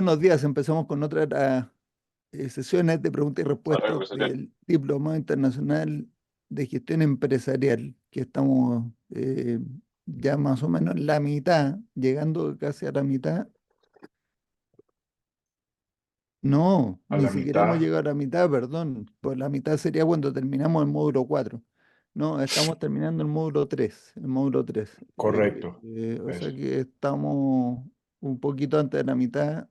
buenos días. Empezamos con otras sesiones de preguntas y Hola, respuestas José. del Diplomado Internacional de Gestión Empresarial, que estamos ya más o menos en la mitad, llegando casi a la mitad. No, A ni la siquiera hemos mitad, llegado a la mitad, perdón. Pues la mitad sería cuando terminamos el módulo 4. No, estamos terminando el módulo 3. El módulo 3. correcto. O sea Eso. que estamos un poquito antes de la mitad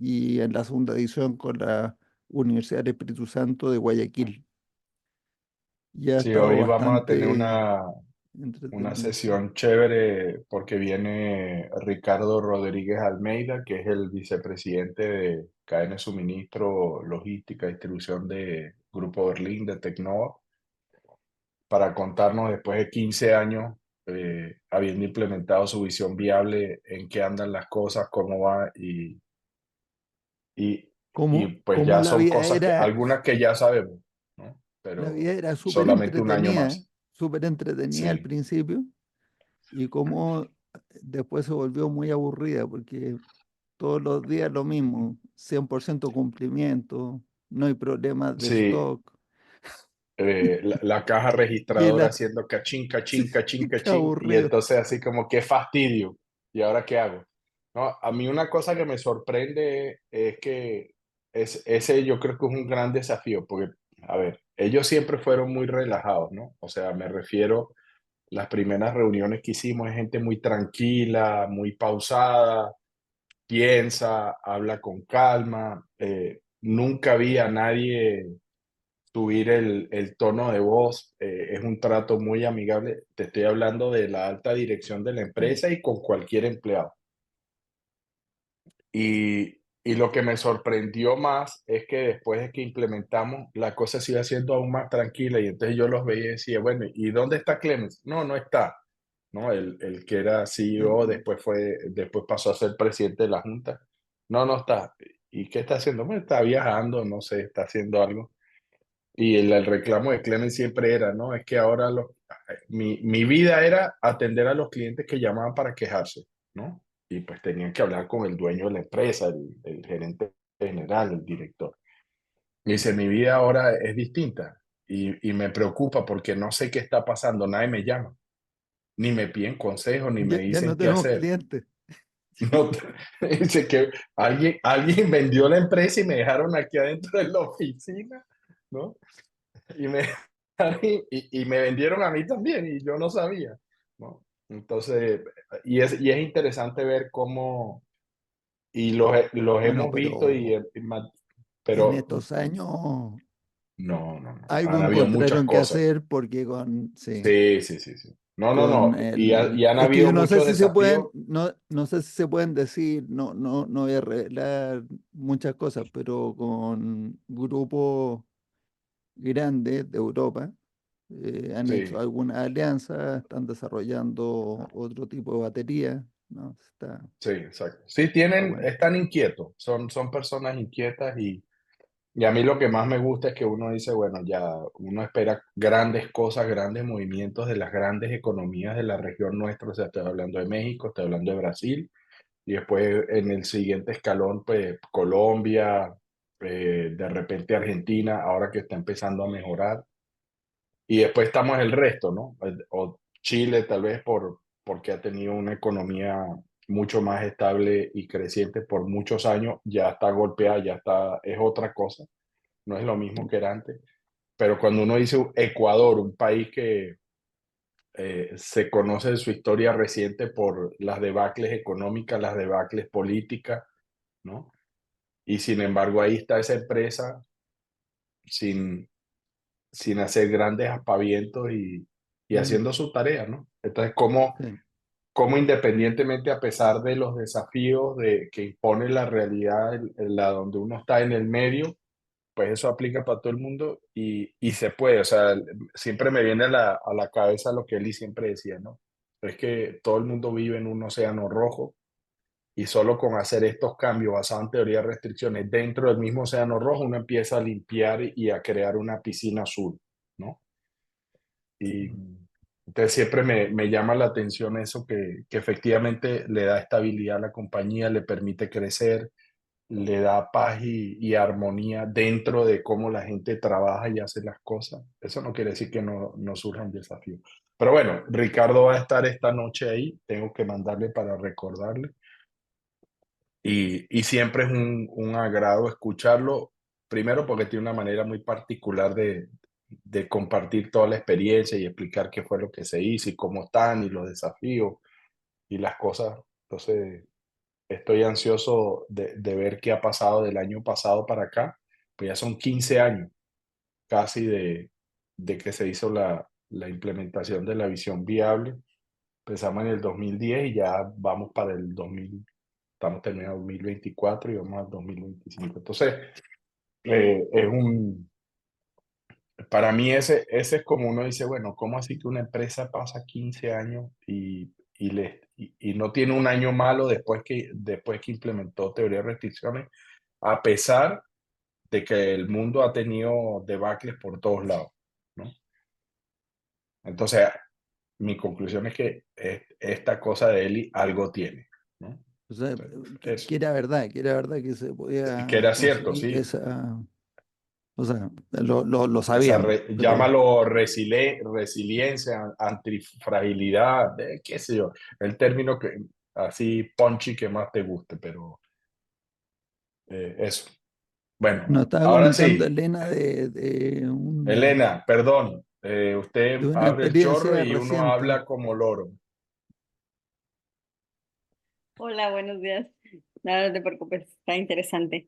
y en la segunda edición con la Universidad del Espíritu Santo de Guayaquil. Ya ha Sí, estado hoy vamos a tener bastante una entretenido. Sí. sesión chévere porque viene Ricardo Rodríguez Almeida, que es el vicepresidente de Cadena de Suministro, Logística, Distribución de Grupo Berlín de Tecnova, para contarnos después de 15 años, habiendo implementado su visión viable, en qué andan las cosas, cómo va y pues Cómo ya son cosas que, algunas que ya sabemos, ¿no? la vida Pero era solamente un año más. súper entretenida al Sí, principio y cómo después se volvió muy aburrida porque todos los días lo mismo, 100% cumplimiento, no hay problemas de sí, stock. la caja Y registradora la, haciendo cachín, sí, cachín, cachín, qué cachín, y aburrido. entonces así como, qué fastidio, ¿y ahora qué hago? No, a mí una cosa que me sorprende es que ese yo creo que es un gran desafío, porque, a ver, ellos siempre fueron muy relajados, ¿no? O sea, me refiero, las primeras reuniones que hicimos es gente muy tranquila, muy pausada, piensa, habla con calma, nunca vi a nadie subir el tono de voz, es un trato muy amigable. Te estoy hablando de la alta dirección de la Mm. empresa y con cualquier empleado. Y lo que me sorprendió más es que después de que implementamos, la cosa se iba haciendo aún más tranquila y entonces yo los veía y decía, bueno, ¿y dónde está Clemens? No, no está. ¿No? El que era CEO, El- después pasó a ser presidente de la Junta. No, no está. ¿Y qué está haciendo? Bueno, está viajando, no sé, está haciendo algo. Y el reclamo de Clemens siempre era, ¿no? Es que ahora mi vida era atender a los clientes que llamaban para quejarse, ¿no? Y pues tenían que hablar con el dueño de la empresa, el gerente general, el director. Y dice, mi vida ahora es distinta y me preocupa porque no sé qué está pasando, nadie me llama, ni me piden consejos, ni me ya no dicen qué tenemos hacer. clientes. No, dice que alguien vendió la empresa y me dejaron aquí adentro de la oficina, ¿no? Y me, y me vendieron a mí también y yo no sabía, ¿no? Entonces, y es interesante ver cómo, y los Bueno, hemos visto, pero en pero estos años no, no, no, algo han habido muchas encontraron que cosas. hacer porque sí. Sí, sí, sí, sí. No, no, Con no, y han es que habido yo no sé muchos si se pueden, desafíos. no sé si se pueden decir, no voy a revelar muchas cosas, pero con grupos grandes de Europa han hecho Sí, alguna alianza, están desarrollando otro tipo de batería, ¿no? sí, exacto. Sí, Está bueno. están inquietos, son personas inquietas y a mí lo que más me gusta es que uno dice, bueno, ya uno espera grandes cosas, grandes movimientos de las grandes economías de la región nuestra, o sea, estoy hablando de México, estoy hablando de Brasil, y después en el siguiente escalón, pues Colombia, de repente Argentina, ahora que está empezando a mejorar, y después estamos el resto, ¿no? O Chile tal vez porque ha tenido una economía mucho más estable y creciente por muchos años, ya está golpeada, ya está, es otra cosa, no es lo mismo que era antes. Pero cuando uno dice Ecuador, un país que se conoce de su historia reciente por las debacles económicas, las debacles políticas, ¿no? Y sin embargo ahí está esa empresa sin, sin hacer grandes aspavientos y Mm, haciendo su tarea, ¿no? Entonces, ¿cómo independientemente a pesar de los desafíos que impone la realidad en la donde uno está en el medio, pues eso aplica para todo el mundo y se puede, o sea, siempre me viene a la cabeza lo que Eli siempre decía, ¿no? Es que todo el mundo vive en un océano rojo y solo con hacer estos cambios basados en teoría de restricciones dentro del mismo océano rojo, uno empieza a limpiar y a crear una piscina azul, ¿no? Y mm. entonces siempre me llama la atención eso que efectivamente le da estabilidad a la compañía, le permite crecer, le da paz y armonía dentro de cómo la gente trabaja y hace las cosas. Eso no quiere decir que no surjan desafíos. Pero bueno, Ricardo va a estar esta noche ahí, tengo que mandarle para recordarle. Y siempre es un agrado escucharlo, primero porque tiene una manera muy particular de compartir toda la experiencia y explicar qué fue lo que se hizo y cómo están y los desafíos y las cosas. Entonces, estoy ansioso de ver qué ha pasado del año pasado para acá, pues ya son 15 años casi de que se hizo la implementación de la visión viable. Empezamos en el 2010 y ya vamos para el 2000, estamos terminando 2024 y vamos al 2025. Entonces, es para mí ese es como uno dice, bueno, ¿cómo así que una empresa pasa 15 años y no tiene un año malo después que implementó teoría de restricciones, a pesar de que el mundo ha tenido debacles por todos lados, ¿no? Entonces, mi conclusión es que esta cosa de Eli algo tiene, ¿no? O sea, Eso. que era verdad que se Que podía era cierto, conseguir sí. esa, o sea, lo sabíamos, pero Llámalo resiliencia, antifragilidad, qué sé yo, el término que así punchy que más te guste, pero eso. Bueno, nos estaba ahora comentando sí, Elena Elena, perdón, de usted una abre el chorro experiencia y uno reciente. habla como loro. Hola, buenos días. No, no te preocupes, está interesante.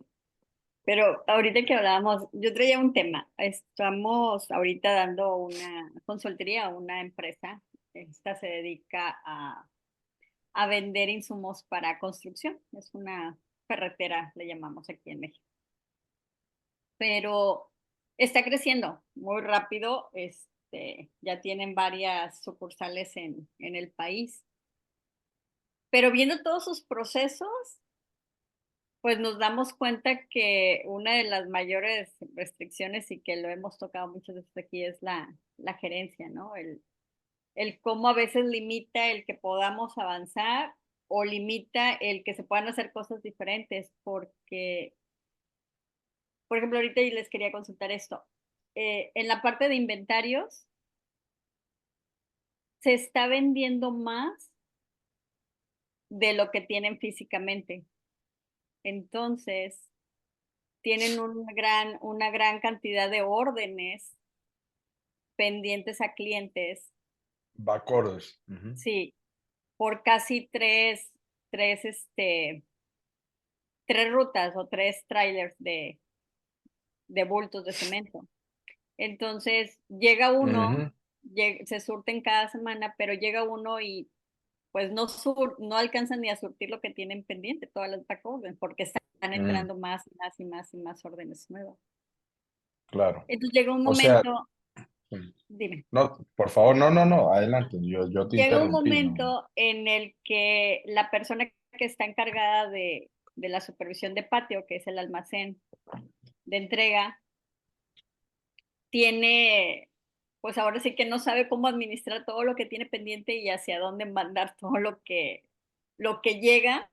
Pero ahorita que hablábamos, yo traía un tema. Estamos ahorita dando una consultoría a una empresa. Esta se dedica a vender insumos para construcción. Es una ferretera, le llamamos aquí en México. Pero está creciendo muy rápido. Ya tienen varias sucursales en el país. Pero viendo todos sus procesos, pues nos damos cuenta que una de las mayores restricciones y que lo hemos tocado muchas veces aquí es la gerencia, ¿no? El cómo a veces limita el que podamos avanzar o limita el que se puedan hacer cosas diferentes, porque, por ejemplo, ahorita les quería consultar esto. En la parte de inventarios, se está vendiendo más de lo que tienen físicamente. Entonces, tienen una gran cantidad de órdenes pendientes a clientes, Backorders. Ujú. sí, por casi tres rutas o tres trailers de bultos de cemento. Entonces, llega uno, Ujú. se surten cada semana, pero llega uno y pues no alcanzan ni a surtir lo que tienen pendiente, todas las back orders, porque están Mm, entrando más y más y más y más órdenes nuevas. claro. Entonces llega un O sea, momento, mm, dime. no, por favor, no, adelante, yo te Llega un interrumpí, no. momento en el que la persona que está encargada de la supervisión de patio, que es el almacén de entrega, tiene, pues ahora sí que no sabe cómo administrar todo lo que tiene pendiente y hacia dónde mandar todo lo que llega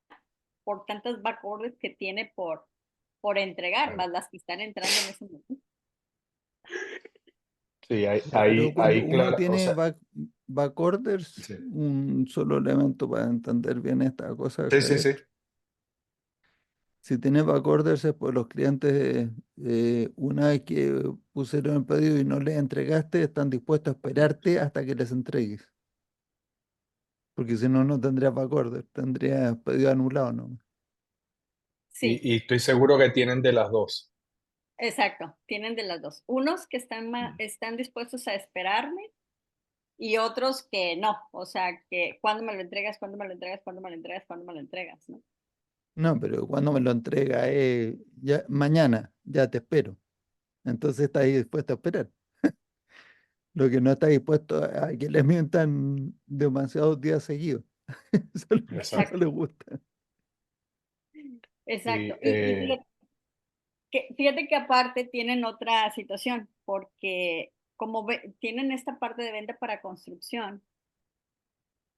por tantas backorders que tiene por entregar, Claro. más las que están entrando en ese momento. Sí, Pero cuando uno claro, o tiene sea, back orders, sí, un solo elemento para entender bien esta cosa, sí, sí, Javier. sí. Si tienes back orders es pues los clientes, una vez que pusieron el pedido y no les entregaste, están dispuestos a esperarte hasta que les entregues. Porque si no, no tendrías back order, tendrías pedido anulado, ¿no? Sí, Y estoy seguro que tienen de las dos. exacto, tienen de las dos. Unos que Mm. están dispuestos a esperarme y otros que no, o sea, que cuando me lo entregas, cuando me lo entregas, cuando me lo entregas, cuando me lo entregas, ¿no? No, pero cuando me lo entrega, ya, mañana, ya te espero. Entonces estás ahí dispuesto a esperar. Lo que no está dispuesto a que les mientan demasiados días seguidos. Eso, eso Exacto. Exacto, les gusta. exacto. Sí, Y fíjate que aparte tienen otra situación, porque como tienen esta parte de venta para construcción,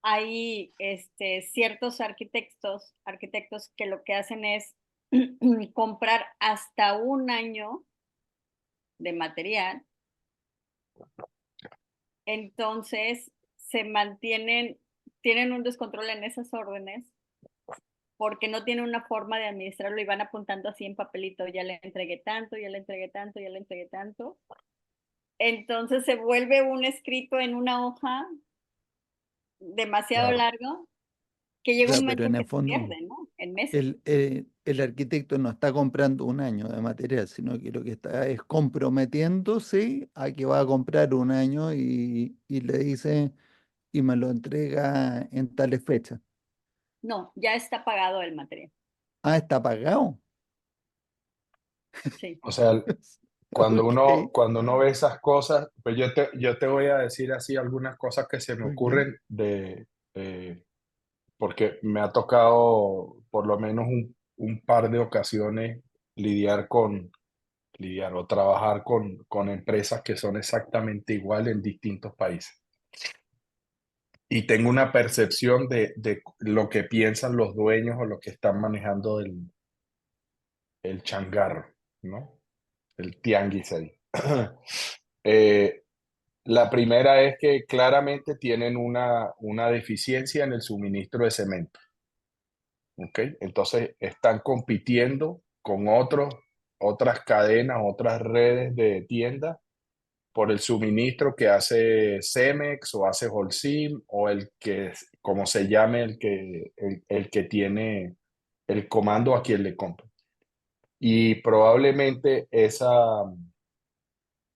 hay ciertos arquitectos que lo que hacen es comprar hasta un año de material. Entonces tienen un descontrol en esas órdenes porque no tienen una forma de administrarlo y van apuntando así en papelito, ya le entregué tanto, ya le entregué tanto, ya le entregué tanto. Entonces se vuelve un escrito en una hoja demasiado Claro. largo que llega un Claro, pero momento en que el se fondo pierde, ¿no? En meses. el arquitecto no está comprando un año de material, sino que lo que está es comprometiéndose a que va a comprar un año y le dice y me lo entrega en tales fechas. No, ya está pagado el material. Ah, está pagado. Sí. O sea, Ok, cuando uno ve esas cosas, pues yo te voy a decir así algunas cosas que se me ok. ocurren porque me ha tocado por lo menos un par de ocasiones lidiar o trabajar con empresas que son exactamente igual en distintos países. Y tengo una percepción de lo que piensan los dueños o lo que están manejando el changarro, ¿no? El tianguis ahí. Eh, la primera es que claramente tienen una deficiencia en el suministro de cemento. ¿Ok? Entonces están compitiendo con otras cadenas, otras redes de tiendas por el suministro que hace Cemex o hace Holcim o como se llame, el que tiene el comando a quien le compra. Y probablemente esa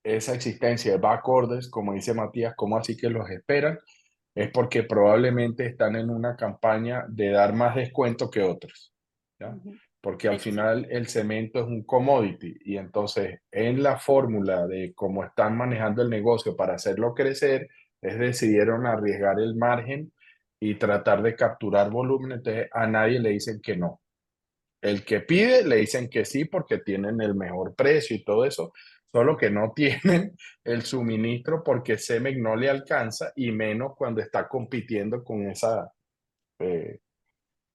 existencia de back orders, como dice Matías, ¿cómo así que los esperan? Es porque probablemente están en una campaña de dar más descuento que otros, ¿ya? Ujú. Porque al Exacto. final el cemento es un commodity y entonces en la fórmula de cómo están manejando el negocio para hacerlo crecer, decidieron arriesgar el margen y tratar de capturar volumen, entonces a nadie le dicen que no. El que pide le dicen que sí porque tienen el mejor precio y todo eso, solo que no tienen el suministro porque Cemex no le alcanza y menos cuando está compitiendo con esa. eh,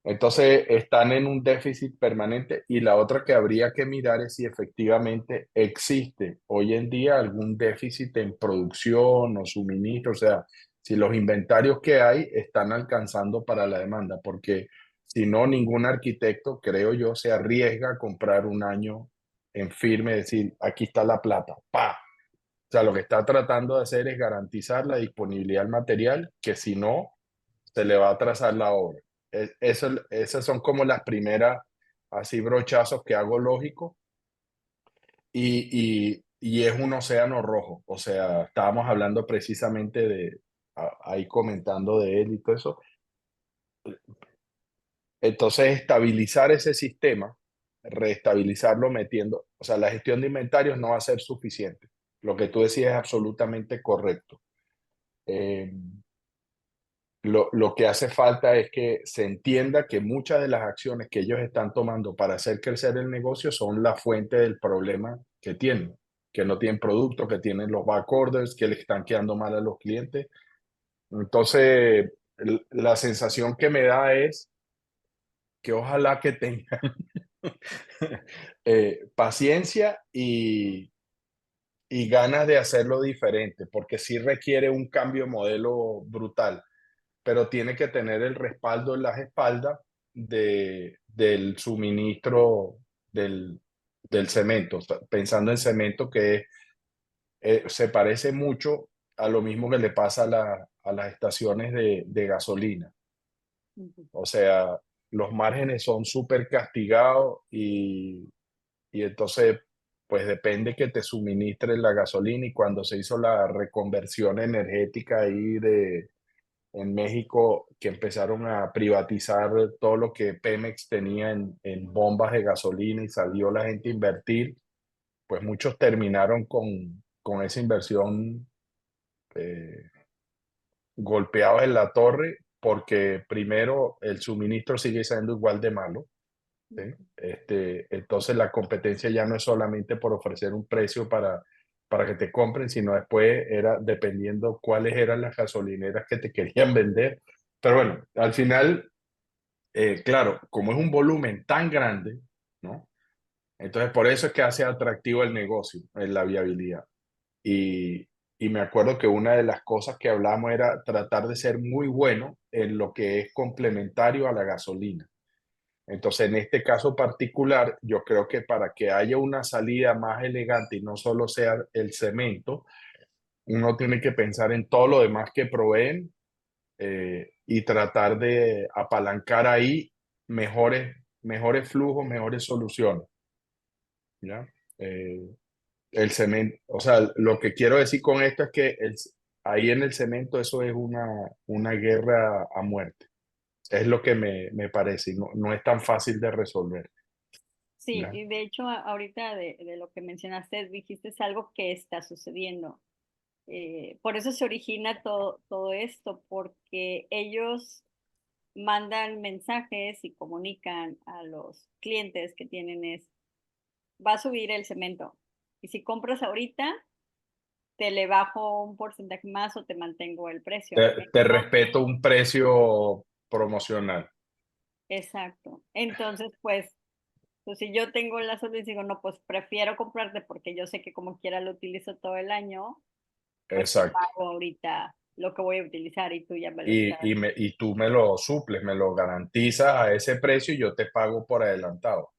entonces están en un déficit permanente y la otra que habría que mirar es si efectivamente existe hoy en día algún déficit en producción o suministro, o sea, si los inventarios que hay están alcanzando para la demanda, porque si no, ningún arquitecto, creo yo, se arriesga a comprar un año en firme, decir, aquí está la plata, ¡pa! O sea, lo que está tratando de hacer es garantizar la disponibilidad del material, que si no, se le va a atrasar la obra. Esas son como las primeras, así brochazos que hago lógico, y es un océano rojo. O sea, estábamos hablando precisamente ahí comentando de él y todo eso. Entonces, estabilizar ese sistema, reestabilizarlo metiendo, o sea, la gestión de inventarios no va a ser suficiente. Lo que tú decías es absolutamente correcto. Eh, lo que hace falta es que se entienda que muchas de las acciones que ellos están tomando para hacer crecer el negocio son la fuente del problema que tienen, que no tienen producto, que tienen los back orders, que le están quedando mal a los clientes. Entonces, la sensación que me da es que ojalá que tengan paciencia y ganas de hacerlo diferente, porque sí requiere un cambio de modelo brutal, pero tiene que tener el respaldo en las espaldas del suministro del cemento. O sea, pensando en cemento que se parece mucho a lo mismo que le pasa a las estaciones de gasolina. Ujú. O sea, los márgenes son súper castigados y entonces, pues depende que te suministre la gasolina y cuando se hizo la reconversión energética ahí en México, que empezaron a privatizar todo lo que Pemex tenía en bombas de gasolina y salió la gente a invertir, pues muchos terminaron con esa inversión eh, golpeados en la torre porque primero el suministro sigue siendo igual de malo. ¿Sí? Entonces la competencia ya no es solamente por ofrecer un precio para que te compren, sino después era dependiendo cuáles eran las gasolineras que te querían vender. Pero bueno, al final, claro, como es un volumen tan grande, ¿no? Entonces, por eso es que hace atractivo el negocio, en la viabilidad. Y, y me acuerdo que una de las cosas que hablamos era tratar de ser muy bueno en lo que es complementario a la gasolina. Entonces, en este caso particular, yo creo que para que haya una salida más elegante y no solo sea el cemento, uno tiene que pensar en todo lo demás que proveen y tratar de apalancar ahí mejores flujos, mejores soluciones, ¿ya? El cemento, o sea, lo que quiero decir con esto es que ahí en el cemento eso es una guerra a muerte. Es lo que me parece, y no es tan fácil de resolver, Sí, ¿ya? y de hecho ahorita de lo que mencionaste, dijiste es algo que está sucediendo. Por eso se origina todo esto, porque ellos mandan mensajes y comunican a los clientes que tienen va a subir el cemento. Y si compras ahorita, te le bajo un porcentaje más o te mantengo el precio. Te respeto un precio promocional. Exacto. Entonces, pues si yo tengo la solución, digo, no, pues prefiero comprarte porque yo sé que como quiera lo utilizo todo el año, pues te Exacto. pago ahorita lo que voy a utilizar y tú ya me lo estás. Y tú me lo suples, me lo garantizas a ese precio y yo te pago por adelantado.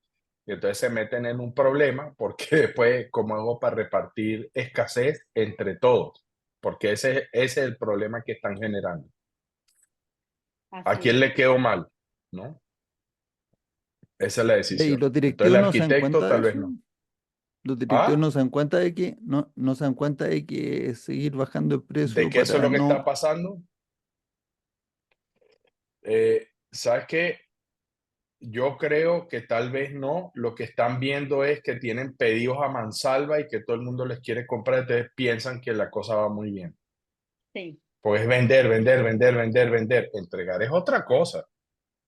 Y entonces se meten en un problema porque después, ¿cómo hago para repartir escasez entre todos? Porque ese es el problema que están generando. ¿A Así es. quién le quedó mal? ¿No? Esa es la ¿Y decisión. los Entonces directivos el no se dan arquitecto cuenta de tal vez eso? no. Los directivos ¿Ah? no se dan cuenta de que no se dan cuenta de que seguir bajando el ¿De precio qué eso es para lo que está no. pasando? ¿Sabes qué? Yo creo que tal vez no. Lo que están viendo es que tienen pedidos a mansalva y que todo el mundo les quiere comprar, entonces piensan que la cosa va muy bien. Sí, Pues vender, vender, vender, vender, vender. Entregar es otra cosa,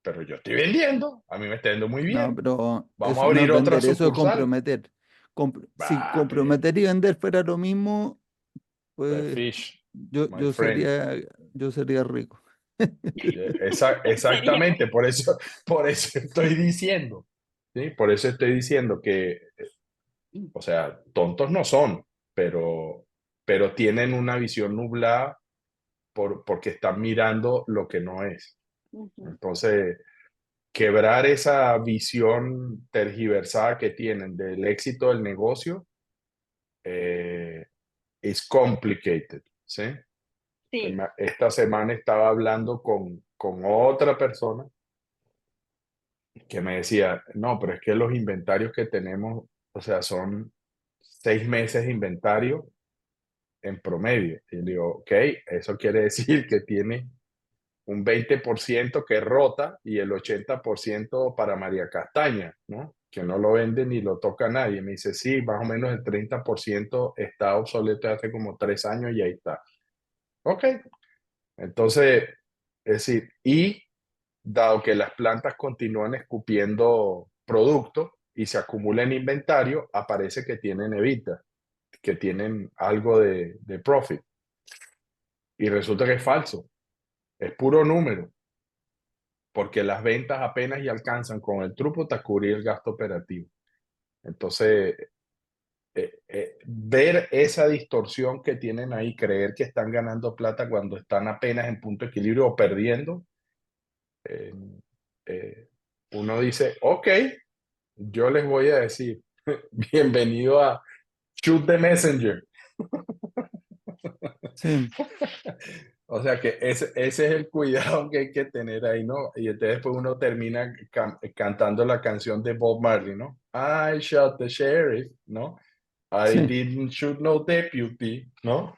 pero yo estoy vendiendo, a mí me está yendo muy No, bien. pero Vamos a eso no es abrir otra vender, eso es sucursal. comprometer. Si Bah, pe- comprometer y vender fuera lo mismo, pe pues fish, yo, my yo friend. sería, yo sería rico. sería. Exactamente, por eso estoy diciendo, ¿sí? Por eso estoy diciendo que, o sea, tontos no son, pero tienen una visión nublada porque están mirando lo que no es. Ujú. Entonces, quebrar esa visión tergiversada que tienen del éxito del negocio es complicated, ¿sí? Sí, Esta semana estaba hablando con otra persona que me decía, no, pero es que los inventarios que tenemos, o sea, son 6 meses de inventario en promedio. Y digo, ok, eso quiere decir que tiene un 20% que rota y el 80% para María Castaña, ¿no? Que no lo vende ni lo toca nadie. Me dice, sí, más o menos el 30% está obsoleto hace como 3 años y ahí está. Ok, entonces, es decir, y dado que las plantas continúan escupiendo producto y se acumula en inventario, aparece que tienen evita, que tienen algo de profit. Y resulta que es falso, es puro número, porque las ventas apenas y alcanzan con el throughput a cubrir el gasto operativo. Entonces, ver esa distorsión que tienen ahí, creer que están ganando plata cuando están apenas en punto de equilibrio o perdiendo, eh, eh, uno dice, ok, yo les voy a decir, bienvenido a Shoot the Messenger. Sí, O sea que ese es el cuidado que hay que tener ahí, ¿no? Y entonces después uno termina cantando la canción de Bob Marley, ¿no? I shot the sheriff, ¿no? I sí. didn't shoot no deputy, ¿no?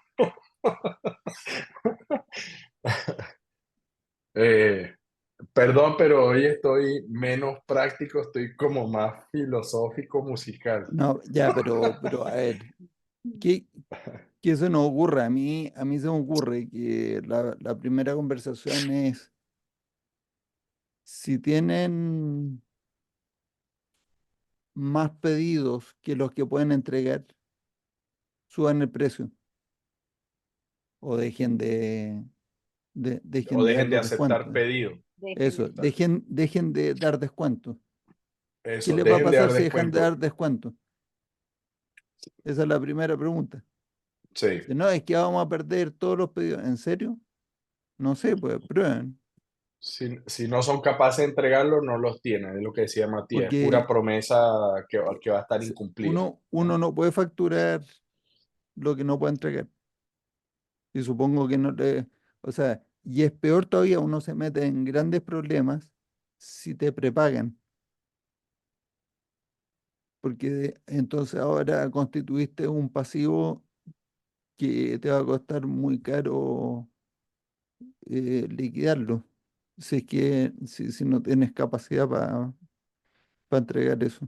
Eh, perdón, pero hoy estoy menos práctico, estoy como más filosófico musical. No, ya, pero a ver, ¿qué, qué se nos ocurre? A mí se me ocurre que la primera conversación es, si tienen más pedidos que los que pueden entregar, suban el precio o O dejen de dar dejen de los aceptar descuentos. pedidos. dejen de. Eso, dejen de dar descuentos. ¿Qué Eso, les va a dejen de pasar dar si dejan de descuento. dar descuento? Esa es la primera pregunta. Sí. Si no, es que vamos a perder todos los pedidos. ¿En serio? No sé, pues prueben. Si no son capaces de entregarlo, no los tienen, es lo que decía Matías, es pura Porque promesa que va a estar incumplida. uno no puede facturar lo que no puede entregar. Y supongo que no le... O sea, y es peor todavía, uno se mete en grandes problemas si te prepagan. Porque entonces ahora constituiste un pasivo que te va a costar muy caro liquidarlo. Si es que si no tienes capacidad para entregar eso.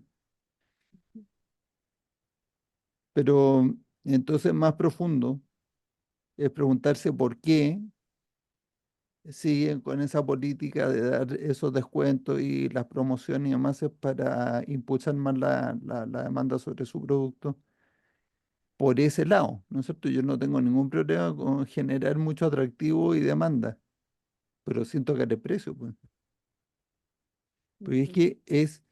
Pero entonces más profundo es preguntarse por qué siguen con esa política de dar esos descuentos y las promociones y demás es para impulsar más la demanda sobre su producto por ese lado, ¿no es cierto? Yo no tengo ningún problema con generar mucho atractivo y demanda, pero siento que el precio, pues. Porque es Ujú. que es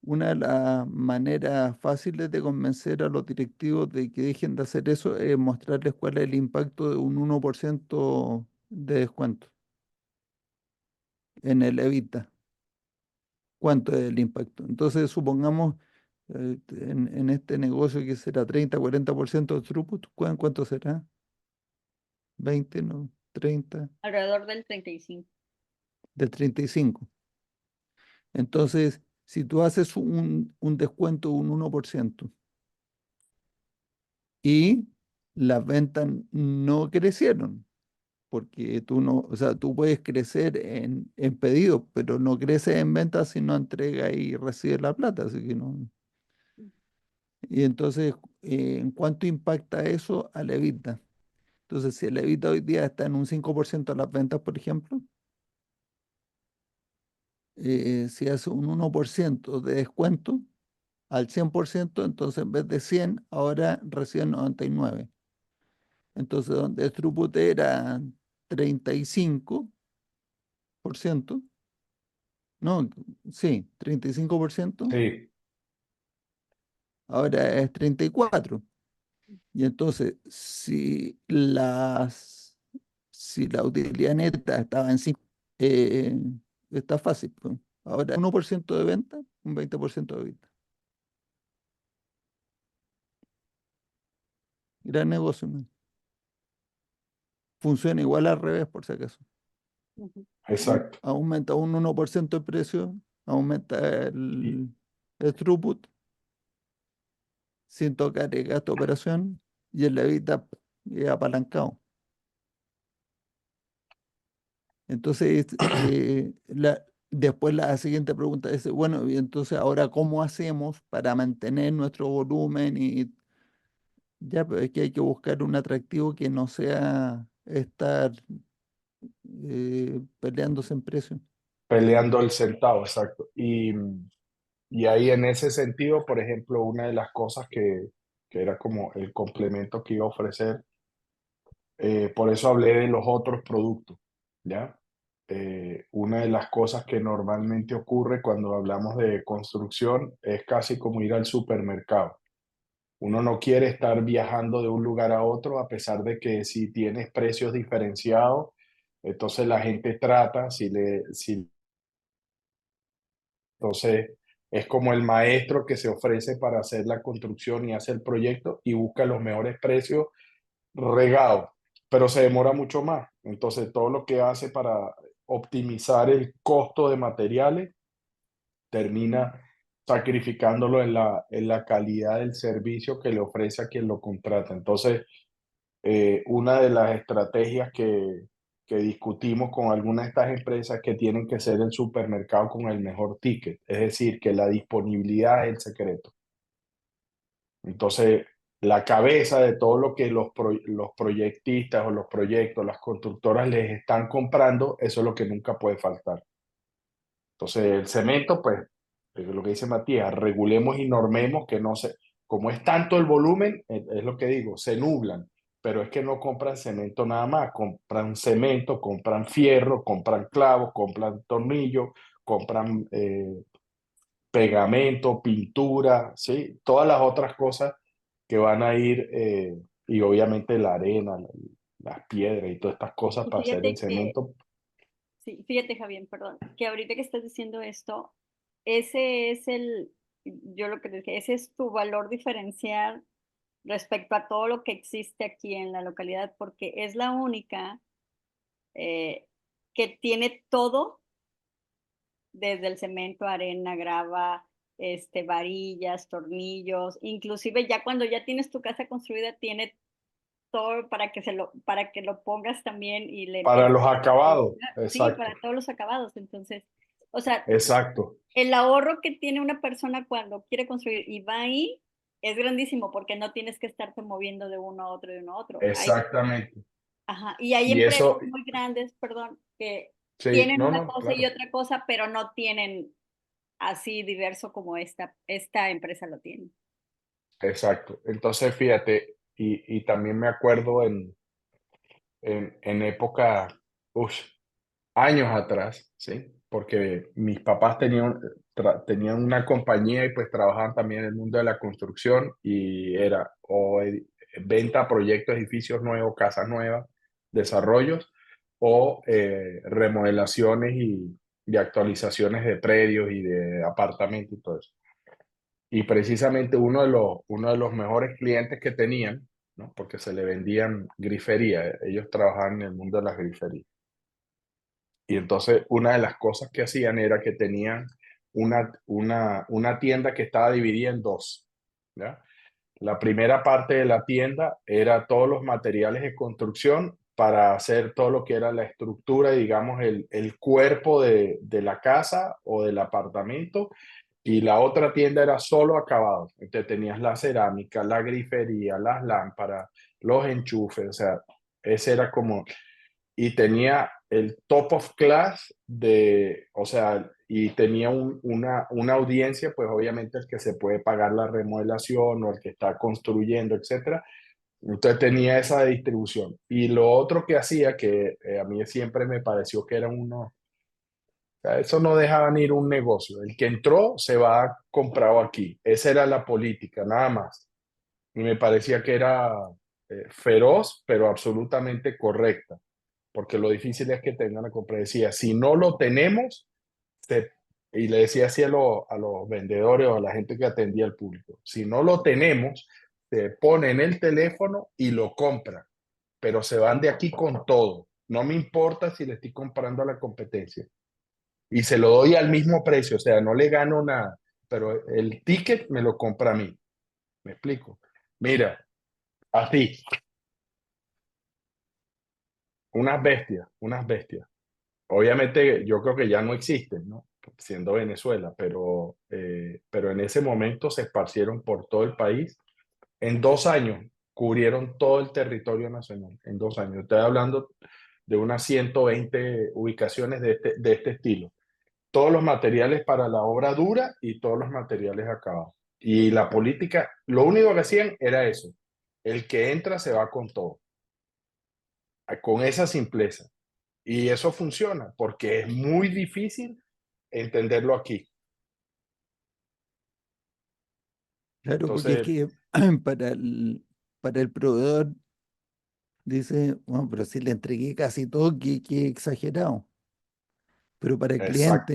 una de las maneras fáciles de convencer a los directivos de que dejen de hacer eso es mostrarles cuál es el impacto de un 1% de descuento en el evita. ¿Cuánto es el impacto? Entonces, supongamos en este negocio que será 30-40% de throughput, ¿cuánto será? 20, ¿no? 30, Alrededor del 35. del 35. Entonces, si tú haces un descuento de un 1% y las ventas no crecieron, porque tú no, o sea, tú puedes crecer en pedidos, pero no creces en ventas si no entregas y recibes la plata, así que no. Y entonces, ¿en cuánto impacta eso al EBITDA? Entonces, si el EBITDA hoy día está en un 5% de las ventas, por ejemplo, si hace un 1% de descuento al 100%, entonces en vez de 100 ahora reciben 99. Entonces, donde el throughput era 35%, no, sí, 35%, Sí, ahora es 34%. Y entonces, si la utilidad neta estaba en 5, eh, está fácil, pues. Ahora, 1% de venta, un 20% de venta. Gran negocio, man. Funciona igual al revés, por si acaso. Ujú. exacto. Aumenta un 1% el precio, aumenta Y, el throughput, sin tocar el gasto de operación, y el EBITDA es apalancado. Entonces, después la siguiente pregunta es, bueno, y entonces ahora, ¿cómo hacemos para mantener nuestro volumen? Y ya, pues es que hay que buscar un atractivo que no sea estar peleándose en precio. peleando el centavo, exacto. Y ahí en ese sentido, por ejemplo, una de las cosas que era como el complemento que iba a ofrecer, por eso hablé de los otros productos, ¿ya? Una de las cosas que normalmente ocurre cuando hablamos de construcción es casi como ir al supermercado. Uno no quiere estar viajando de un lugar a otro a pesar de que si tienes precios diferenciados, entonces la gente trata, si entonces, es como el maestro que se ofrece para hacer la construcción y hace el proyecto y busca los mejores precios regado, pero se demora mucho más. Entonces, todo lo que hace para optimizar el costo de materiales termina sacrificándolo en la calidad del servicio que le ofrece a quien lo contrata. Entonces, una de las estrategias que discutimos con algunas de estas empresas que tienen que ser el supermercado con el mejor ticket, es decir, que la disponibilidad es el secreto. Entonces, la cabeza de todo lo que los proyectistas o los proyectos, las constructoras les están comprando, eso es lo que nunca puede faltar. Entonces, el cemento, pues, es lo que dice Matías, regulemos y normemos que no se, como es tanto el volumen, es lo que digo, se nublan, pero es que no compran cemento nada más, compran cemento, compran fierro, compran clavos, compran tornillos, compran pegamento, pintura, ¿sí? Todas las otras cosas que van a ir, y obviamente la arena, las piedras y todas estas cosas Y para hacer el fíjate que, cemento. sí, fíjate, Javier, perdón, que ahorita que estás diciendo esto, ese es yo lo que te dije, ese es tu valor diferencial respecto a todo lo que existe aquí en la localidad, porque es la única eh, que tiene todo, desde el cemento, arena, grava, varillas, tornillos, inclusive ya cuando ya tienes tu casa construida, tiene todo para que lo pongas también y le Para empieces los acabados, sí, exacto, para todos los acabados. Entonces, o sea, exacto, el ahorro que tiene una persona cuando quiere construir y va ahí es grandísimo porque no tienes que estarte moviendo de uno a otro, de uno a otro. exactamente. Ajá, y hay Y empresas eso, muy grandes, perdón, que sí, tienen no, una no, cosa y claro, otra cosa, pero no tienen así diverso como esta empresa lo tiene. exacto. Entonces, fíjate, y también me acuerdo en época, uf, años atrás, ¿sí? Porque mis papás tenían una compañía y pues trabajaban también en el mundo de la construcción y era venta, proyectos, edificios nuevos, casas nuevas, desarrollos o remodelaciones y actualizaciones de predios y de apartamentos y todo eso. Y precisamente uno de los mejores clientes que tenían, ¿no? Porque se le vendían grifería, ellos trabajaban en el mundo de las griferías. Y entonces una de las cosas que hacían era que tenían una tienda que estaba dividida en dos, ¿ya? La primera parte de la tienda era todos los materiales de construcción para hacer todo lo que era la estructura, digamos, el cuerpo de la casa o del apartamento. Y la otra tienda era solo acabados. Entonces tenías la cerámica, la grifería, las lámparas, los enchufes, o sea, ese era como y tenía el top of class o sea, y tenía una audiencia, pues obviamente el que se puede pagar la remodelación o el que está construyendo, etcétera. Entonces tenía esa distribución. Y lo otro que hacía, que a mí siempre me pareció que era o sea, eso no dejaban ir un negocio. El que entró se va comprado aquí. Esa era la política, nada más. Y me parecía que era feroz, pero absolutamente correcta porque lo difícil es que tengan la compra. Decía, si no lo tenemos, y le decía así a los vendedores o a la gente que atendía al público, si no lo tenemos, se pone en el teléfono y lo compra, pero se van de aquí con todo. No me importa si le estoy comprando a la competencia. Y se lo doy al mismo precio, o sea, no le gano nada, pero el ticket me lo compra a mí. ¿Me explico? Mira, así, unas bestias, unas bestias. Obviamente yo creo que ya no existen, ¿no? Siendo Venezuela, pero en ese momento se esparcieron por todo el país. En 2 años cubrieron todo el territorio nacional, en 2 años. Estoy hablando de unas 120 ubicaciones de este estilo. Todos los materiales para la obra dura y todos los materiales acabados. Y la política, lo único que hacían era eso. El que entra se va con todo, con esa simpleza. Y eso funciona porque es muy difícil entenderlo aquí. Claro, porque es Entonces, que para el proveedor dice, bueno, pero si le entregué casi todo, qué exagerado. Pero para exacto.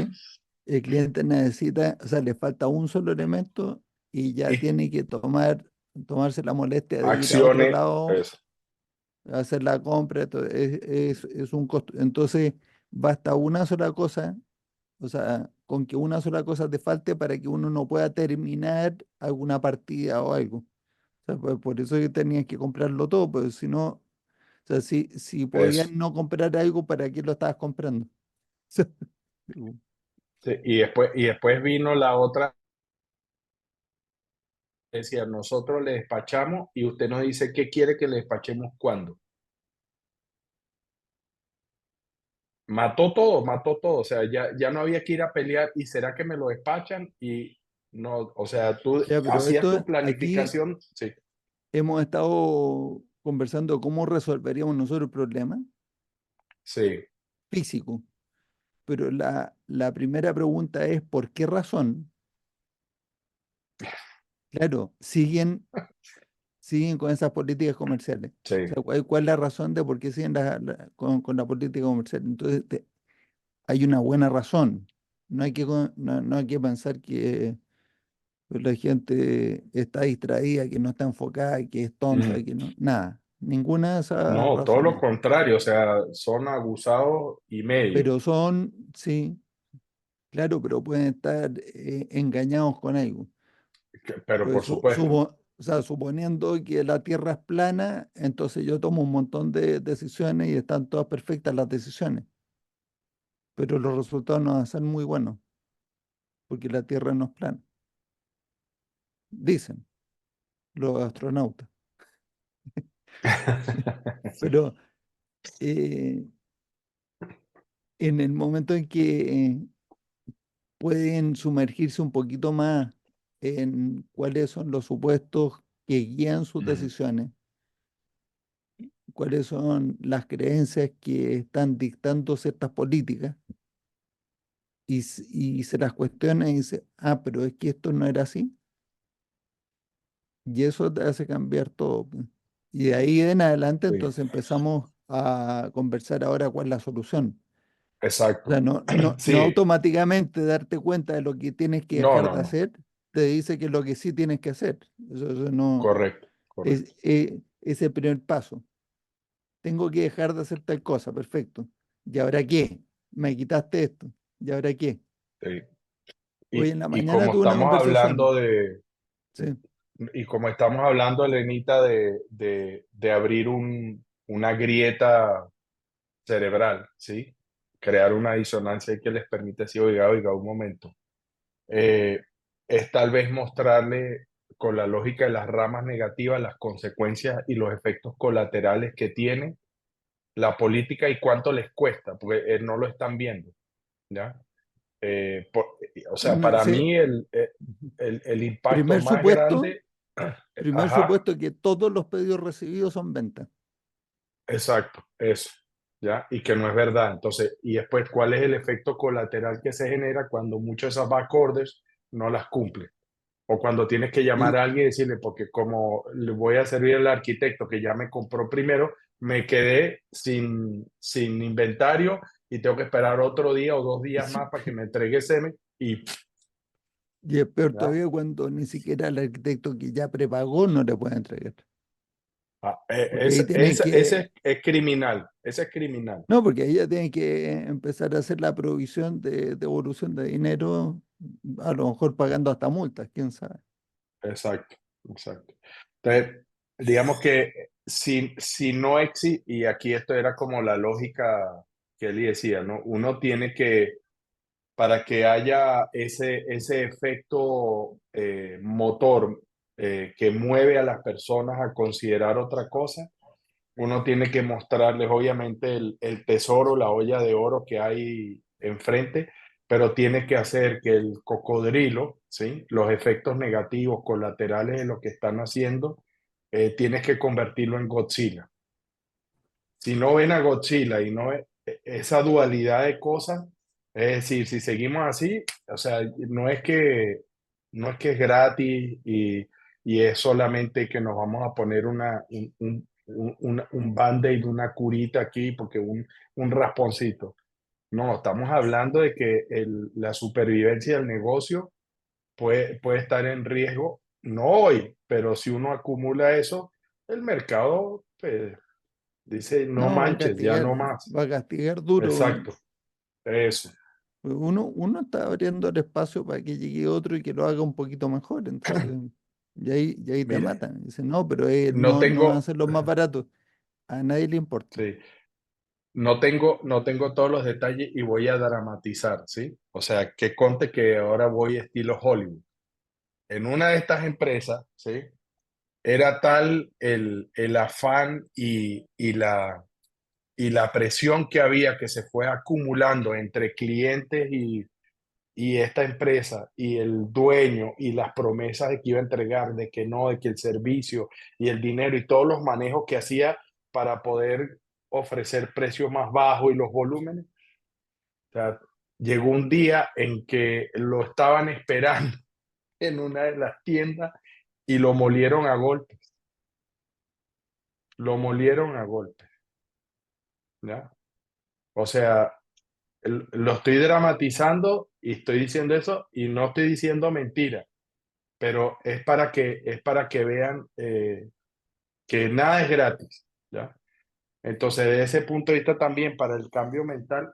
el cliente necesita, o sea, le falta un solo elemento y ya Y tiene que tomarse la molestia de ir a otro acciones, lado, eso. a hacer la compra, es un costo. Entonces, basta una sola cosa, o sea, con que una sola cosa te falte para que uno no pueda terminar alguna partida o algo. O sea, pues, por eso que tenías que comprarlo todo, pues si no, o sea, si podías Eso. no comprar algo, ¿para qué lo estabas comprando? Digo, Sí, y después vino la otra, decía, nosotros le despachamos y usted nos dice qué quiere que le despachemos cuándo. Mató todo, o sea, ya no había que ir a pelear y será que me lo despachan y no, o sea, tú ya, pero hacías esto tu aquí planificación, sí, hemos estado conversando cómo resolveríamos nosotros el problema sí, físico, pero la primera pregunta es ¿por qué razón? Claro, siguen con esas políticas comerciales. Sí. O sea, ¿cuál es la razón de por qué siguen con la política comercial? Entonces, hay una buena razón. No hay que pensar que la gente está distraída, que no está enfocada, que es tonta, Mm. que no, nada, ninguna de esas No, todo lo razones. contrario, o sea, son abusados y medio. Pero son, sí, claro, pero pueden estar engañados con algo. Pero Pues por supuesto. o sea, suponiendo que la Tierra es plana, entonces yo tomo un montón de decisiones y están todas perfectas las decisiones, pero los resultados no van a ser muy buenos, porque la Tierra no es plana, dicen los astronautas. Pero eh, en el momento en que pueden sumergirse un poquito más en cuáles son los supuestos que guían sus Mm. decisiones, cuáles son las creencias que están dictando ciertas políticas, y se las cuestiona y dice, ah, pero es que esto no era así, y eso te hace cambiar todo, pues. Y de ahí en adelante Sí, entonces empezamos a conversar ahora cuál es la solución. O exacto. sea, no Sí, automáticamente darte cuenta de lo que tienes que no, dejar no, de no. hacer, te dice que es lo que sí tienes que hacer. Eso no Correcto, correcto. es el primer paso. Tengo que dejar de hacer tal cosa, perfecto. ¿Y ahora qué? Me quitaste esto. ¿Y ahora qué? Sí. Hoy en la Y mañana como tuve una estamos hablando conversación. Sí. y como estamos hablando, Elenita, de abrir una grieta cerebral, ¿sí? Crear una disonancia que les permite decir, oiga, oiga, un momento. eh, es tal vez mostrarle con la lógica de las ramas negativas las consecuencias y los efectos colaterales que tiene la política y cuánto les cuesta, porque no lo están viendo, ¿ya? O sea, Bueno, para sí. mí el impacto Primer más supuesto, grande, primer ajá, supuesto que todos los pedidos recibidos son ventas. exacto, eso, ¿ya? Y que no es verdad. Entonces, y después, ¿cuál es el efecto colateral que se genera cuando muchas de esas back orders no las cumple? O cuando tienes que llamar Y, a alguien y decirle, porque como le voy a servir al arquitecto que ya me compró primero, me quedé sin inventario y tengo que esperar otro día o 2 días más para que me entregue semen y y es peor ya. todavía cuando ni siquiera el arquitecto que ya prepagó no le puede entregar. Porque ahí tienen que, Ese es criminal, ese es criminal. no, porque ahí ya tienen que empezar a hacer la provisión de devolución de dinero, a lo mejor pagando hasta multas, quién sabe. Exacto, exacto. Entonces, digamos que si no existe, y aquí esto era como la lógica que él decía, ¿no? Uno tiene que para que haya ese efecto motor que mueve a las personas a considerar otra cosa, uno tiene que mostrarles obviamente el tesoro, la olla de oro que hay enfrente, pero tiene que hacer que el cocodrilo, ¿sí? Los efectos negativos colaterales de lo que están haciendo, tienes que convertirlo en Godzilla. Si no ven a Godzilla y no ve esa dualidad de cosas, es decir, si seguimos así, o sea, no es que es gratis y es solamente que nos vamos a poner un band-aid, una curita aquí, porque un rasponcito. No, estamos hablando de que la supervivencia del negocio puede estar en riesgo, no hoy, pero si uno acumula eso, el mercado pues, dice, no No, manches, ya no más. va a castigar duro. Exacto, eso. Uno está abriendo el espacio para que llegue otro y que lo haga un poquito mejor, entonces, y ahí te Mire, matan. Dicen, no, pero no no van a tengo, ser los más baratos. A nadie le importa. sí, no tengo todos los detalles y voy a dramatizar, ¿sí? O sea, que conte que ahora voy estilo Hollywood. En una de estas empresas, ¿sí? Era tal el afán y la presión que había que se fue acumulando entre clientes y esta empresa y el dueño y las promesas de que iba a entregar, de que no, de que el servicio y el dinero y todos los manejos que hacía para poder ofrecer precios más bajos y los volúmenes. O sea, llegó un día en que lo estaban esperando en una de las tiendas y lo molieron a golpes. Lo molieron a golpes, ¿ya? O sea, lo estoy dramatizando y estoy diciendo eso y no estoy diciendo mentira, pero es para que vean que nada es gratis, ¿ya? Entonces, de ese punto de vista también para el cambio mental,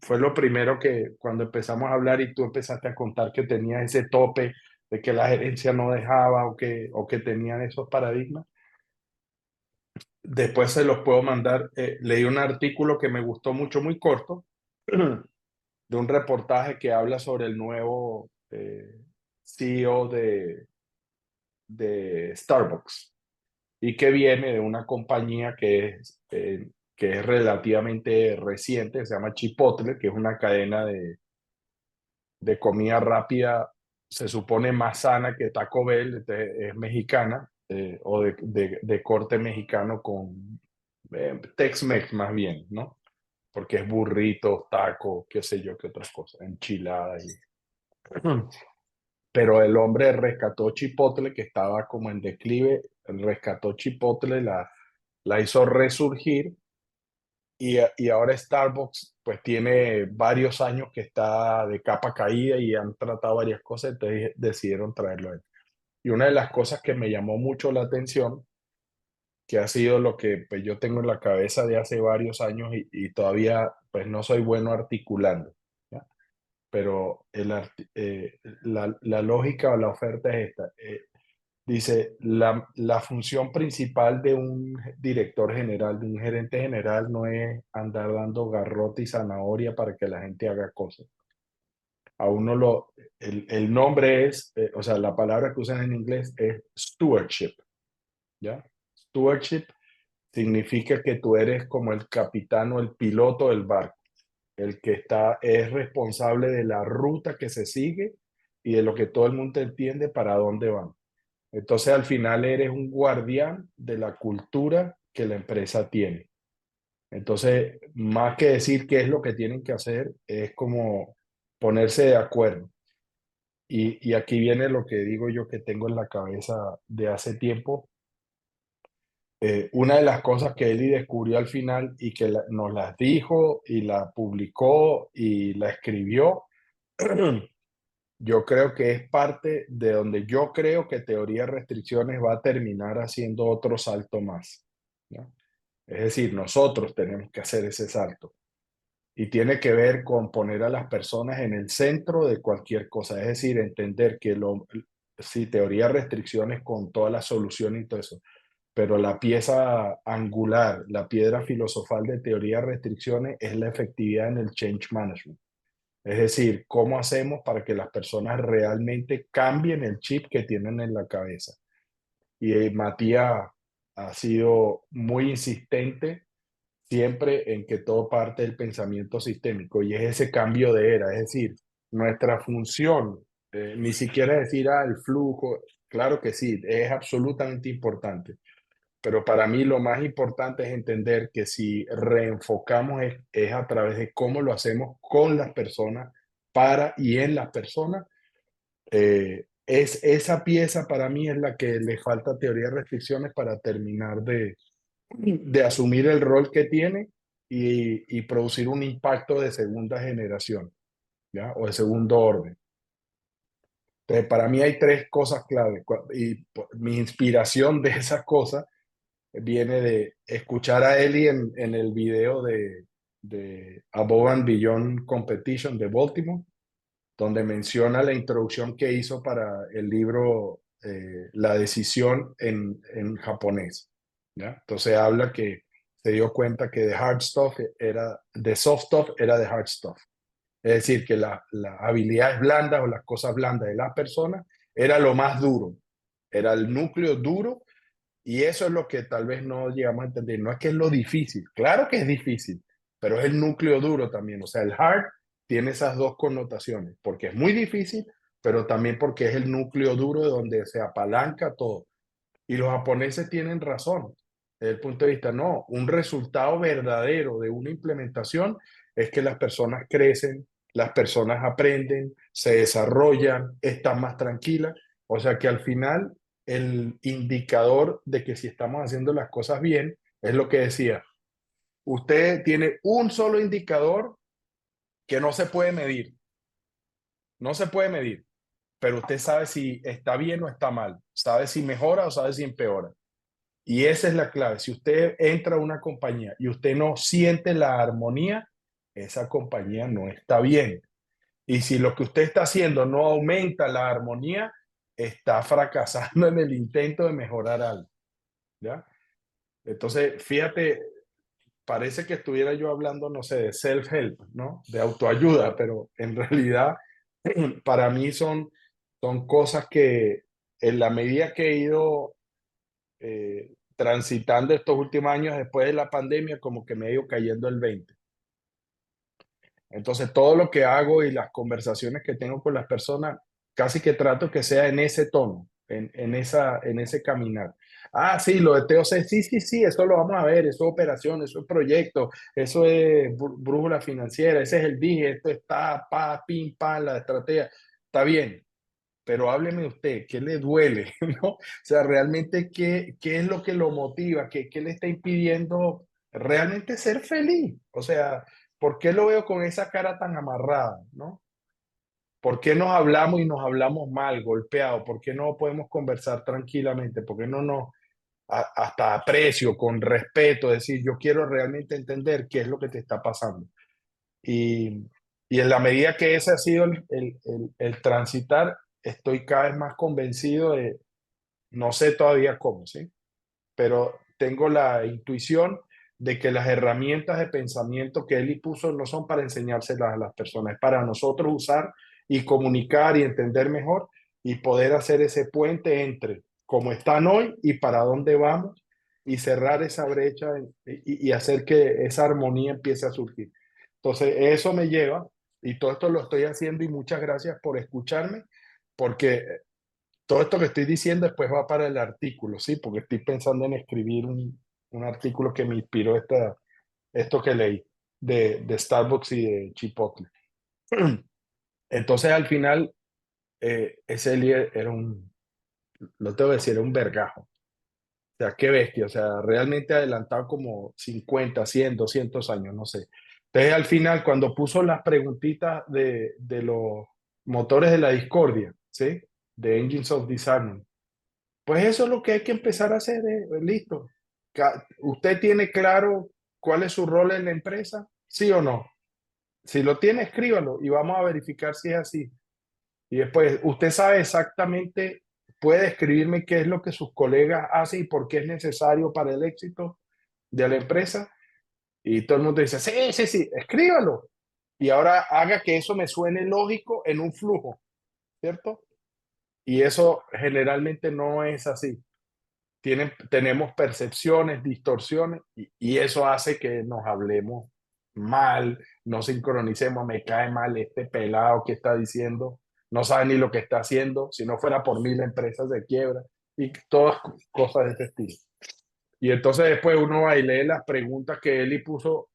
fue lo primero que cuando empezamos a hablar y tú empezaste a contar que tenías ese tope de que la gerencia no dejaba o que tenían esos paradigmas. Después se los puedo mandar. Leí un artículo que me gustó mucho, muy corto, de un reportaje que habla sobre el nuevo CEO de Starbucks y que viene de una compañía que es relativamente reciente, se llama Chipotle, que es una cadena de comida rápida, se supone más sana que Taco Bell, es mexicana o de corte mexicano con Tex-Mex más bien, ¿no? Porque es burritos, tacos, qué sé yo, qué otras cosas, enchiladas. Pero el hombre rescató Chipotle, que estaba como en declive, rescató Chipotle, la hizo resurgir y ahora Starbucks pues tiene varios años que está de capa caída y han tratado varias cosas, entonces decidieron traerlo a él. Y una de las cosas que me llamó mucho la atención, que ha sido lo que pues, yo tengo en la cabeza de hace varios años y todavía pues no soy bueno articulando, ¿ya? Pero la lógica o la oferta es esta. Dice, la función principal de un director general, de un gerente general, no es andar dando garrote y zanahoria para que la gente haga cosas. A uno el nombre es, o sea, la palabra que usan en inglés es stewardship, ¿ya? Stewardship significa que tú eres como el capitán o el piloto del barco, el que es responsable de la ruta que se sigue y de lo que todo el mundo entiende para dónde van. Entonces, al final eres un guardián de la cultura que la empresa tiene. Entonces, más que decir qué es lo que tienen que hacer, es como ponerse de acuerdo. Y aquí viene lo que digo yo que tengo en la cabeza de hace tiempo. Una de las cosas que Eli descubrió al final y que nos las dijo y la publicó y la escribió, yo creo que es parte de donde yo creo que teoría de restricciones va a terminar haciendo otro salto más, ¿no? Es decir, nosotros tenemos que hacer ese salto y tiene que ver con poner a las personas en el centro de cualquier cosa, es decir, entender que sí, teoría de restricciones con toda la solución y todo eso, pero la pieza angular, la piedra filosofal de teoría de restricciones es la efectividad en el change management. Es decir, ¿cómo hacemos para que las personas realmente cambien el chip que tienen en la cabeza? Y Matías ha sido muy insistente siempre en que todo parte del pensamiento sistémico y es ese cambio de era, es decir, nuestra función, ni siquiera decir, el flujo, claro que sí, es absolutamente importante, pero para mí lo más importante es entender que si reenfocamos es a través de cómo lo hacemos con las personas, para y en las personas. Es esa pieza para mí es la que le falta teoría de restricciones para terminar de asumir el rol que tiene y producir un impacto de segunda generación, ¿ya? O de segundo orden. Entonces, para mí hay tres cosas clave y mi inspiración de esas cosas viene de escuchar a Eli en el video de Above and Beyond Competition de Baltimore, donde menciona la introducción que hizo para el libro La decisión en japonés, ¿ya? Entonces habla que se dio cuenta que the soft stuff era the hard stuff. Es decir, que las habilidades blandas o las cosas blandas de las personas era lo más duro, era el núcleo duro. Y eso es lo que tal vez no llegamos a entender. No es que es lo difícil, claro que es difícil, pero es el núcleo duro también. O sea, el hard tiene esas dos connotaciones, porque es muy difícil, pero también porque es el núcleo duro de donde se apalanca todo. Y los japoneses tienen razón, desde el punto de vista, no, un resultado verdadero de una implementación es que las personas crecen, las personas aprenden, se desarrollan, están más tranquilas. O sea que al final el indicador de que si estamos haciendo las cosas bien es lo que decía. Usted tiene un solo indicador que no se puede medir. No se puede medir, pero usted sabe si está bien o está mal. Sabe si mejora o sabe si empeora. Y esa es la clave. Si usted entra a una compañía y usted no siente la armonía, esa compañía no está bien. Y si lo que usted está haciendo no aumenta la armonía, está fracasando en el intento de mejorar algo. ¿Ya? Entonces, fíjate, parece que estuviera yo hablando, no sé, de self-help, ¿no? De autoayuda, pero en realidad para mí son cosas que en la medida que he ido transitando estos últimos años después de la pandemia, como que me he ido cayendo el 20. Entonces, todo lo que hago y las conversaciones que tengo con las personas, casi que trato que sea en ese tono, en ese caminar. Ah, sí, lo de TOC, sí, sí, sí, eso lo vamos a ver, eso es operación, eso es proyecto, eso es brújula financiera, ese es el dije, esto está, pa, pim, pam, la estrategia. Está bien, pero hábleme usted, ¿qué le duele? ¿No? O sea, realmente, ¿qué es lo que lo motiva? ¿Qué le está impidiendo realmente ser feliz? O sea, ¿por qué lo veo con esa cara tan amarrada? ¿No? ¿Por qué nos hablamos y nos hablamos mal, golpeados? ¿Por qué no podemos conversar tranquilamente? ¿Por qué no nos, hasta aprecio, con respeto, decir, yo quiero realmente entender qué es lo que te está pasando? Y, y en la medida que ese ha sido el transitar, estoy cada vez más convencido de, no sé todavía cómo, ¿sí? Pero tengo la intuición de que las herramientas de pensamiento que él puso no son para enseñárselas a las personas, es para nosotros usar y comunicar y entender mejor y poder hacer ese puente entre cómo están hoy y para dónde vamos y cerrar esa brecha y hacer que esa armonía empiece a surgir. Entonces, eso me lleva, y todo esto lo estoy haciendo y muchas gracias por escucharme, porque todo esto que estoy diciendo después va para el artículo, ¿sí? Porque estoy pensando en escribir un artículo que me inspiró esto que leí de Starbucks y de Chipotle. Entonces, al final, ese líder era lo tengo que decir, era un vergajo. O sea, qué bestia, o sea, realmente adelantado como 50, 100, 200 años, no sé. Entonces, al final, cuando puso las preguntitas de los motores de la discordia, ¿sí? De Engines of Disharmony, pues eso es lo que hay que empezar a hacer, listo. ¿Usted tiene claro cuál es su rol en la empresa? ¿Sí o no? Si lo tiene, escríbalo y vamos a verificar si es así. Y después, usted sabe exactamente, puede escribirme qué es lo que sus colegas hacen y por qué es necesario para el éxito de la empresa. Y todo el mundo dice, sí, sí, sí, escríbalo. Y ahora haga que eso me suene lógico en un flujo, ¿cierto? Y eso generalmente no es así. Tenemos percepciones, distorsiones, y eso hace que nos hablemos mal, no sincronicemos, me cae mal este pelado que está diciendo, no sabe ni lo que está haciendo, si no fuera por mí la empresa se quiebra, y todas cosas de ese estilo. Y entonces después uno va y lee las preguntas que Eli puso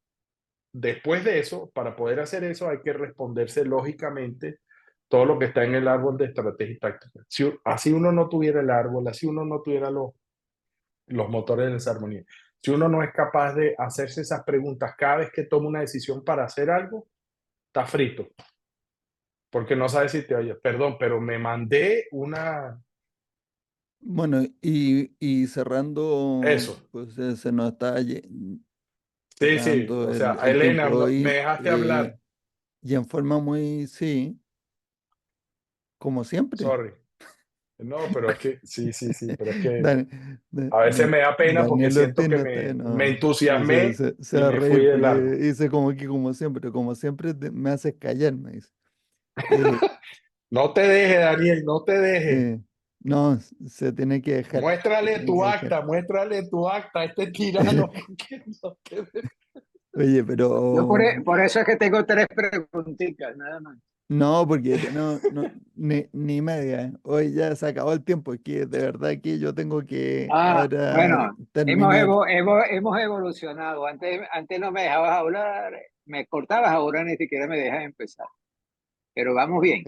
después de eso. Para poder hacer eso hay que responderse lógicamente todo lo que está en el árbol de estrategia y táctica. Si, así uno no tuviera el árbol, así uno no tuviera los motores de desarmonía. Si uno no es capaz de hacerse esas preguntas cada vez que toma una decisión para hacer algo, está frito. Porque no sabe si te oye, perdón, pero me mandé una... Bueno, y cerrando, Eso. pues se nos está Sí, sí. llegando O sea, el tiempo Elena, de me hoy, dejaste hablar. y en forma muy, sí, como siempre. Sorry. No, pero es que, sí, sí, sí, pero es que Dan- a veces me da pena porque Daniel siento Ortiz que no está, me no, entusiasmé se y va a me fui reír de porque largo. dice como que como siempre me haces callar, me dice. Eh, No te dejes, Daniel, no te dejes. eh, no, se tiene que dejar, se Muéstrale tiene que dejar. muéstrale tu acta a este tirano. Porque no te dejes. Oye, Yo pero por eso es que tengo tres preguntitas, nada más. no, porque no, ni media. Hoy ya se acabó el tiempo, es que de verdad que yo tengo que Ah, ahora bueno, terminar. hemos evolucionado. Antes no me dejabas hablar, me cortabas, ahora ni siquiera me dejas empezar. pero vamos bien.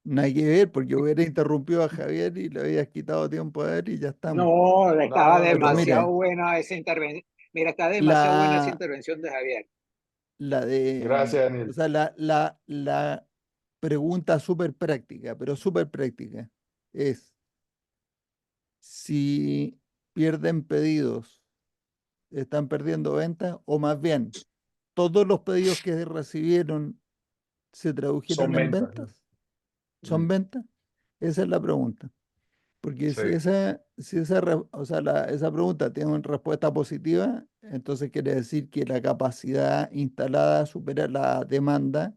Nada que ver, porque hubiera interrumpido a Javier y le habías quitado tiempo a él y ya estamos. No, estaba No, Pero demasiado mira, buena esa intervención. Mira, está demasiado buena esa la, intervención de Javier. la de, gracias, o Daniel. sea, la pregunta súper práctica, pero súper práctica, es si pierden pedidos, están perdiendo ventas, o más bien, todos los pedidos que recibieron se Son tradujeron en ventas. ventas, ¿son Mm, ventas? Esa es la pregunta. Porque sí, o sea, esa pregunta tiene una respuesta positiva, entonces quiere decir que la capacidad instalada supera la demanda,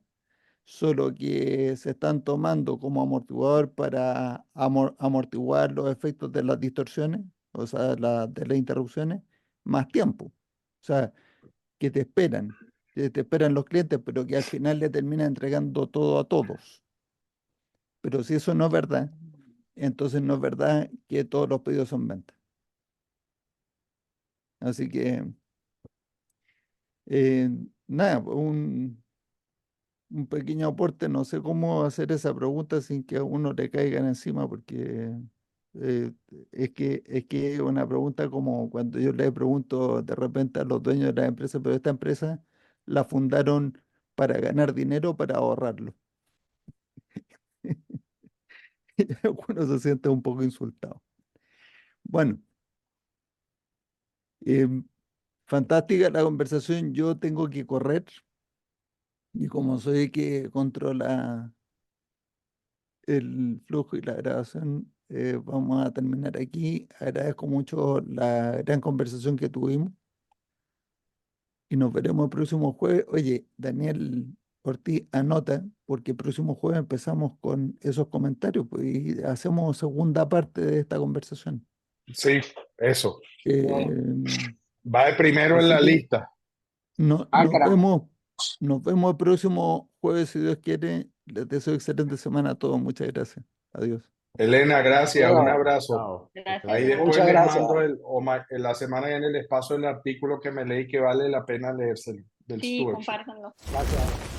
solo que se están tomando como amortiguador para amortiguar los efectos de las distorsiones, o sea, de las interrupciones, más tiempo. O sea, que te esperan los clientes, pero que al final le terminan entregando todo a todos. Pero si eso no es verdad, entonces no es verdad que todos los pedidos son ventas. Así que, eh, nada, un pequeño aporte, no sé cómo hacer esa pregunta sin que a uno le caigan encima, porque eh, es que es una pregunta como cuando yo le pregunto de repente a los dueños de la empresa, pero esta empresa la fundaron para ganar dinero o para ahorrarlo. Y algunos se sienten un poco insultados. Bueno, em, fantástica la conversación. Yo tengo que correr y como soy el que controla el flujo y la grabación, vamos a terminar aquí. Agradezco mucho la gran conversación que tuvimos y nos veremos el próximo jueves. Oye, Daniel Ortiz, anota, porque el próximo jueves empezamos con esos comentarios pues, y hacemos segunda parte de esta conversación. sí, eso. Eh, Va de primero en así la que lista. no, Ah, caramba. nos vemos el próximo jueves, si Dios quiere. Les deseo excelente semana a todos. Muchas gracias. Adiós. Elena, gracias, un Bueno, abrazo. Gracias, Ahí Mario. después muchas les gracias. mando en la semana en les paso el artículo que me leí que vale la pena leerse del Sí, stewardship. compártanlo. Gracias.